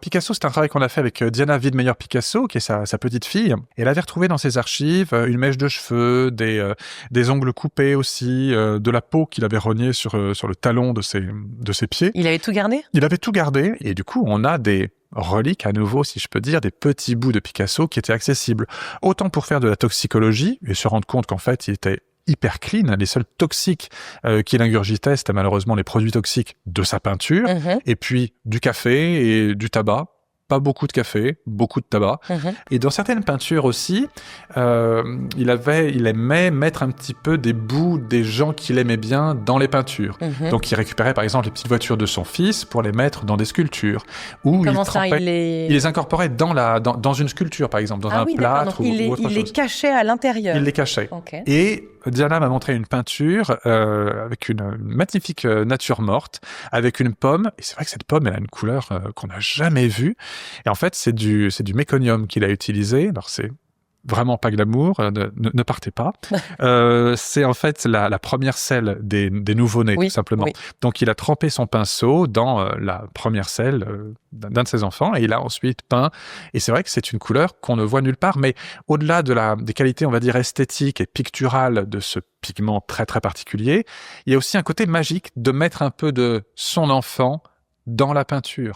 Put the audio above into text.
Picasso, c'est un travail qu'on a fait avec Diana Widmeyer-Picasso, qui est sa petite fille. Et elle avait retrouvé dans ses archives une mèche de cheveux, des ongles coupés aussi, de la peau qu'il avait rognée sur le talon de ses pieds. Il avait tout gardé ? Il avait tout gardé. Et du coup, on a des reliques à nouveau, si je peux dire, des petits bouts de Picasso qui étaient accessibles. Autant pour faire de la toxicologie et se rendre compte qu'en fait, il était hyper clean. Les seuls toxiques qu'il ingurgitait, c'était malheureusement les produits toxiques de sa peinture, et puis du café et du tabac. Pas beaucoup de café, beaucoup de tabac. Et dans certaines peintures aussi, il aimait mettre un petit peu des bouts des gens qu'il aimait bien dans les peintures. Donc il récupérait par exemple les petites voitures de son fils pour les mettre dans des sculptures. Ou Comment il les incorporait dans une sculpture par exemple, dans un plâtre ou autre chose. Il les cachait à l'intérieur. Il les cachait. Okay. Et Diana m'a montré une peinture avec une magnifique nature morte, avec une pomme. Et c'est vrai que cette pomme, elle a une couleur qu'on n'a jamais vue. Et en fait, c'est du méconium qu'il a utilisé. Alors, c'est vraiment pas glamour, ne partez pas. C'est en fait la première selle des nouveau-nés, tout simplement. Oui. Donc, il a trempé son pinceau dans la première selle d'un de ses enfants et il a ensuite peint. Et c'est vrai que c'est une couleur qu'on ne voit nulle part, mais au-delà des qualités, on va dire, esthétiques et picturales de ce pigment très, très particulier, il y a aussi un côté magique de mettre un peu de son enfant dans la peinture.